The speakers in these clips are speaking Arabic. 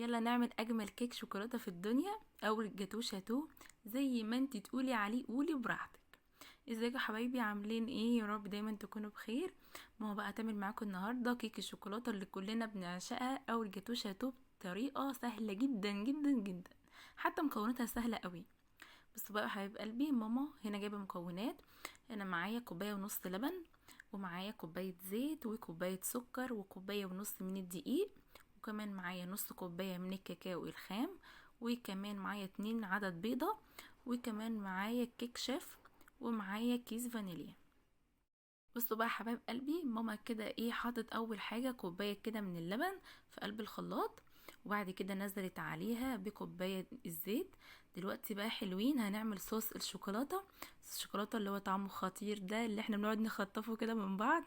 يلا نعمل اجمل كيك شوكولاته في الدنيا او الجاتو شاتو زي ما انتي تقولي عليه، قولي براحتك. ازيكم يا حبايبي؟ عاملين ايه؟ يا رب دايما تكونوا بخير. ما هو بقى هتعمل معاكم النهارده كيك الشوكولاته اللي كلنا بنعشقها او الجاتو شاتو بطريقه سهله جدا جدا جدا، حتى مكوناتها سهله قوي. بس بقى يا حبايب قلبي، ماما هنا جايبه مكونات. انا معايا كوبايه ونص لبن، ومعايا كوبايه زيت وكوبايه سكر وكوبايه ونص من الدقيق، وكمان معايا نص كوبايه من الكاكاو الخام، وكمان معايا 2 عدد بيضه، وكمان معايا كيك شيف، ومعايا كيس فانيليا. بصوا بقى يا حبايب قلبي، ماما كده ايه حاطت اول حاجه كوبايه كده من اللبن في قلب الخلاط، وبعد كده نزلت عليها بكوبايه الزيت. دلوقتي بقى حلوين هنعمل صوص الشوكولاته. صوص الشوكولاته اللي هو طعمه خطير ده، اللي احنا بنقعد نخطفه كده من بعض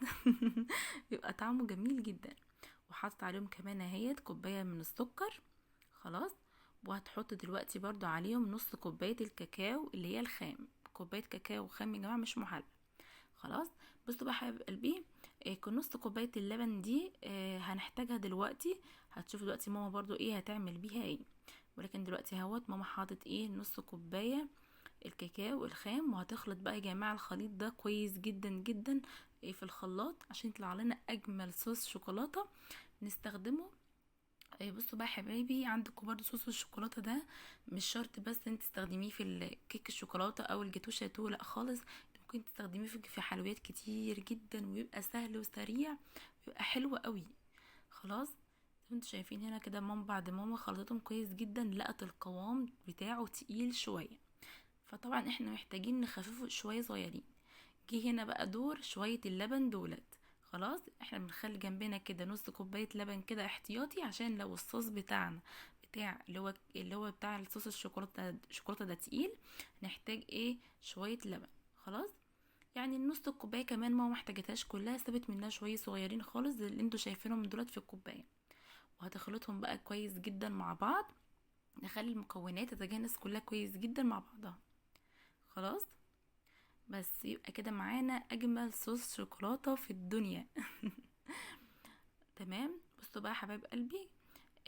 بيبقى طعمه جميل جدا. وحطت عليهم كمان اهيت كوبايه من السكر. خلاص. وهتحط دلوقتي برضو عليهم نص كوبايه الكاكاو اللي هي الخام. كوبايه كاكاو خام يا جماعه، مش محلى. خلاص. بصوا بقى حبايب قلبي، نص كوبايه اللبن دي هنحتاجها دلوقتي. هتشوف دلوقتي ماما برضو ايه هتعمل بيها ايه. ولكن دلوقتي اهوت ماما حاطت ايه نص كوبايه الكاكاو الخام، وهتخلط بقى يا جماعه الخليط ده كويس جدا جدا في الخلاط عشان يطلع لنا اجمل صوص شوكولاته نستخدمه. بصوا بقى يا حبايبي، عندكم برضو صوص الشوكولاته ده مش شرط بس انت تستخدميه في الكيك الشوكولاته او الجاتو شاتو، لا خالص. ممكن تستخدميه في حلويات كتير جدا، ويبقى سهل وسريع، ويبقى حلو قوي. خلاص. زي ما انتوا شايفين هنا كده، ماما بعد ماما خلطتهم كويس جدا لقت القوام بتاعه تقيل شويه، فطبعا احنا محتاجين نخففه شويه صغيرين. جه هنا بقى دور شويه اللبن دولت. خلاص، احنا بنخلي جنبنا كده نص كوبايه لبن كده احتياطي، عشان لو الصوص بتاعنا بتاع اللي هو بتاع الصوص الشوكولاته ده تقيل، نحتاج ايه شويه لبن. خلاص. يعني نص الكوبايه كمان ما محتاجتهاش كلها، سابت منها شويه صغيرين خالص زي اللي انتوا شايفينهم دولت في الكوبايه. وهتخلطهم بقى كويس جدا مع بعض، نخلي المكونات تتجانس كلها كويس جدا مع بعضها. خلاص. بس يبقى كده معانا اجمل صوص شوكولاته في الدنيا. تمام. بصوا بقى يا حبايب قلبي،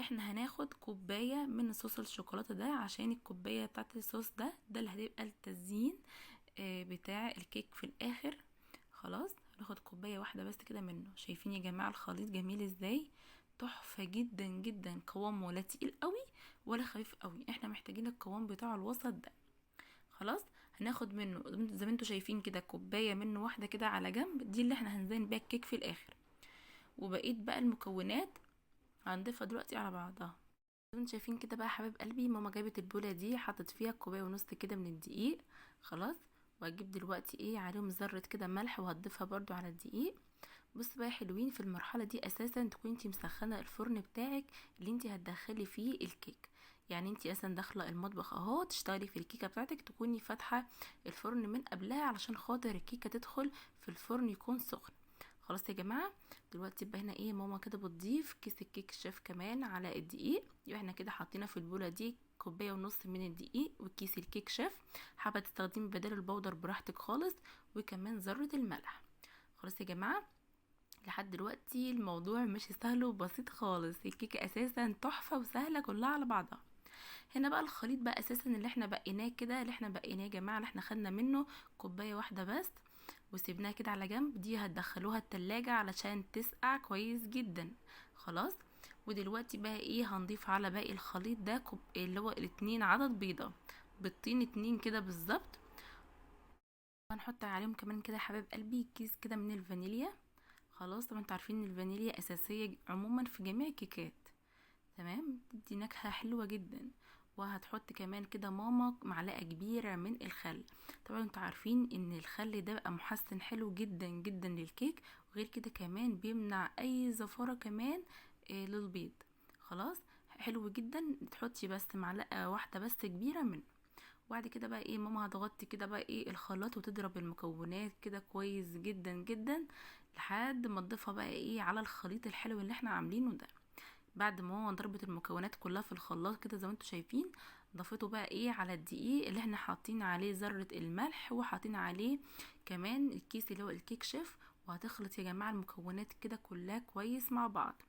احنا هناخد كوبايه من صوص الشوكولاته ده، عشان الكوبايه بتاعت الصوص ده اللي هتبقى التزيين بتاع الكيك في الاخر. خلاص. هناخد كوبايه واحده بس كده منه. شايفين يا جماعه الخليط جميل ازاي؟ تحفه جدا جدا، قوامه ولا تقيل قوي ولا خفيف قوي، احنا محتاجين القوام بتاعه الوسط ده. خلاص. هناخد منه زي ما انتوا شايفين كده كوبايه منه واحده كده على جنب، دي اللي احنا هنزين بيها الكيك في الاخر. وبقيت بقى المكونات هنضيفها دلوقتي على بعضها. زي ما انتوا شايفين كده بقى حبايب قلبي، ماما جابت البوله دي حطت فيها كوبايه ونص كده من الدقيق. خلاص. وهجيب دلوقتي ايه عليهم ذره كده ملح، وهضيفها برضو على الدقيق. بص بقى حلوين، في المرحله دي اساسا تكوني انتي مسخنه الفرن بتاعك اللي انتي هتدخلي فيه الكيك. يعني انتي اصلا داخله المطبخ اهو تشتغلي في الكيكه بتاعتك، تكوني فاتحه الفرن من قبلها علشان خاطر الكيكه تدخل في الفرن يكون سخن. خلاص يا جماعه. دلوقتي يبقى هنا ايه ماما كده بتضيف كيس الكيك شيف كمان على الدقيق. يبقى احنا كده حاطينها في البوله دي كوبايه ونص من الدقيق وكيس الكيك شيف. حابه تستخدمي بدل البودر براحتك خالص، وكمان ذره الملح. خلاص يا جماعه. لحد دلوقتي الموضوع مش سهل وبسيط خالص، الكيكه اساسا تحفه وسهله كلها على بعضها. هنا بقى الخليط بقى اساسا اللي احنا بقيناه كده، اللي احنا بقيناه يا جماعه، اللي احنا خدنا منه كوبايه واحده بس وسيبناها كده على جنب، دي هتدخلوها التلاجة علشان تسقع كويس جدا. خلاص. ودلوقتي بقى ايه هنضيف على باقي الخليط ده اللي هو الاتنين عدد بيضة، بيضتين اتنين كده بالظبط. هنحط عليهم كمان كده يا حبايب قلبي كيس كده من الفانيليا. خلاص. طبعا انتوا عارفين ان الفانيليا اساسيه عموما في جميع الكيكات. تمام. بتدي نكهه حلوه جدا. وهتحط كمان كده ماما معلقه كبيره من الخل. طبعا انتوا عارفين ان الخل ده بقى محسن حلو جدا جدا للكيك، وغير كده كمان بيمنع اي زفاره كمان للبيض. خلاص. حلو جدا. تحطي بس معلقه واحده بس كبيره منه. وبعد كده بقى ايه ماما هتغطي كده بقى ايه الخلاط، وتضرب المكونات كده كويس جدا جدا لحد ما تضيفها بقى ايه على الخليط الحلو اللي احنا عاملينه ده. بعد ما ماما ضربت المكونات كلها في الخلاط كده زي ما انتوا شايفين، ضافته بقى ايه على الدقيق اللي احنا حاطين عليه ذرة الملح، وحاطين عليه كمان الكيس اللي هو الكيك شيف. وهتخلط يا جماعة المكونات كده كلها كويس مع بعض.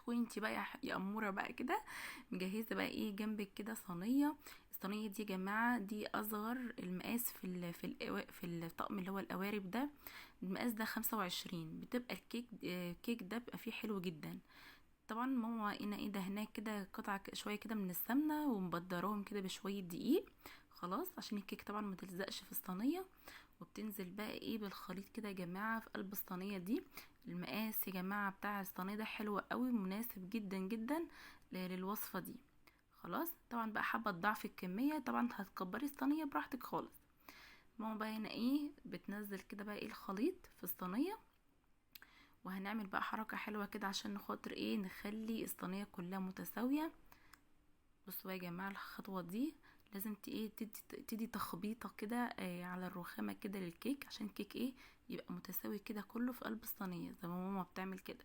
تكوني انت بقى يا اموره بقى كده مجهزه بقى ايه جنبك كده صينيه. الصينيه دي يا جماعه دي اصغر المقاس في الطقم اللي هو القوارب ده. المقاس ده 25. بتبقى الكيك ده بيبقى فيه حلو جدا. طبعا ماما هنا ايه دهناك كده قطع شويه كده من السمنه ومبدراهم كده بشويه دقيق، خلاص عشان الكيك طبعا ما تلزقش في الصينيه. وبتنزل بقى ايه بالخليط كده يا جماعه في قلب الصينيه دي. المقاس يا جماعه بتاع الصينيه ده حلو قوي، مناسب جدا جدا للوصفه دي. خلاص طبعا بقى حابه تضاعفي الكميه طبعا هتكبري الصينيه براحتك خالص. ماما بقى هنا ايه بتنزل كده بقى ايه الخليط في الصينيه. وهنعمل بقى حركه حلوه كده عشان خاطر ايه نخلي الصينيه كلها متساويه. بصوا يا جماعه الخطوه دي لازم ايه تدي تخبيطه كده على الرخامه كده للكيك عشان الكيك ايه يبقى متساوي كده كله في قلب الصينيه زي ما ماما بتعمل كده.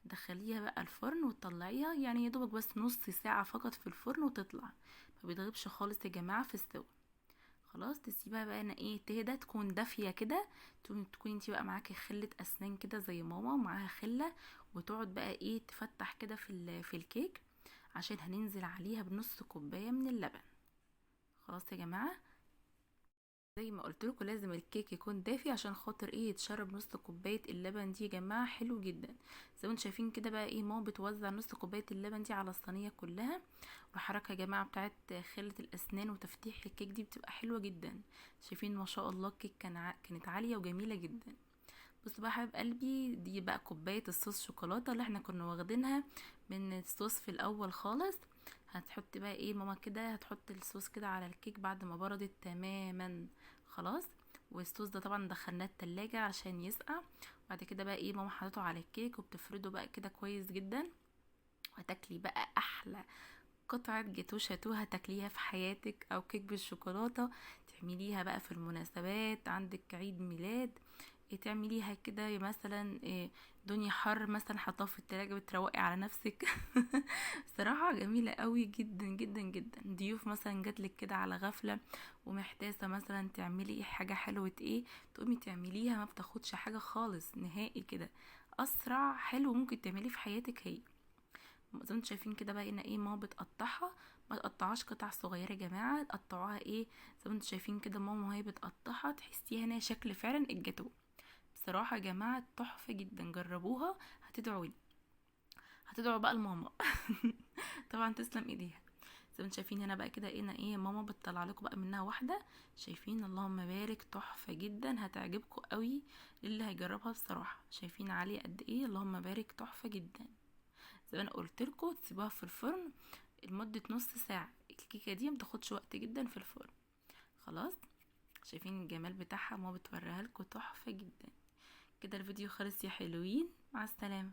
دخليها بقى الفرن وتطلعيها يعني يا دوبك بس نص ساعه فقط في الفرن وتطلع، ما بيتغيبش خالص يا جماعه في السوا. خلاص تسيبها بقى انا ايه تهدى تكون دافيه كده. تكون انتي بقى معاكي خله اسنان كده زي ماما ومعاها خله، وتقعد بقى ايه تفتح كده في الكيك عشان هننزل عليها بنص كوبايه من اللبن. خلاص يا جماعه زي ما قلت لكم لازم الكيك يكون دافي عشان خاطر ايه يتشرب نص كوبايه اللبن دي يا جماعه حلو جدا. زي ما انتم شايفين كده بقى ايه ماما بتوزع نص كوبايه اللبن دي على الصينيه كلها. والحركه يا جماعه بتاعت خله الاسنان وتفتيح الكيك دي بتبقى حلوه جدا. شايفين ما شاء الله الكيك كانت عاليه وجميله جدا. بصوا بقى حبيب قلبي دي بقى كوبايه الصوص شوكولاته اللي احنا كنا واخدينها من الصوص في الاول خالص. هتحط بقى ايه ماما كده هتحط الصوص كده على الكيك بعد ما بردت تماما. خلاص. والصوص ده طبعا دخلناه التلاجة عشان يسقع. بعد كده بقى ايه ماما حطته على الكيك وبتفرده بقى كده كويس جدا. وهتاكلي بقى احلى قطعة جاتوه شاتوه هتاكليها في حياتك، او كيك بالشوكولاتة تعمليها بقى في المناسبات عندك عيد ميلاد. تعمليها كده مثلا دنيا حر مثلا حطها في التلاجة بتروقي على نفسك. صراحة جميلة قوي جدا جدا جدا. ضيوف مثلا جاتلك كده على غفلة ومحتاسة مثلا تعملي حاجة حلوة ايه تقومي تعمليها ما بتاخدش حاجة خالص نهائي كده. اسرع حلو ممكن تعمليه في حياتك هي. زي ما انتم شايفين كده بقى هنا ايه ماما بتقطعها. ما تقطعهاش قطع صغيره يا جماعه تقطعوها ايه زي ما انتم شايفين كده ماما وهي بتقطعها تحسيها هنا شكل فعلا الجاتو. بصراحه يا جماعه تحفه جدا جربوها هتدعوا لي. هتدعوا بقى لماما. طبعا تسلم ايديها. زي ما انتم شايفين هنا بقى كده ايه ماما بتطلع لكم بقى منها واحده. شايفين اللهم بارك تحفه جدا هتعجبكم قوي اللي هيجربها بصراحه. شايفين عليه قد ايه اللهم بارك تحفه جدا. زي ما انا قلت لكم تسيبوها في الفرن لمده نص ساعه. الكيكه دي متاخدش وقت جدا في الفرن. خلاص. شايفين الجمال بتاعها ما بتوريها لكم تحفه جدا. كده الفيديو خلص يا حلوين مع السلامه.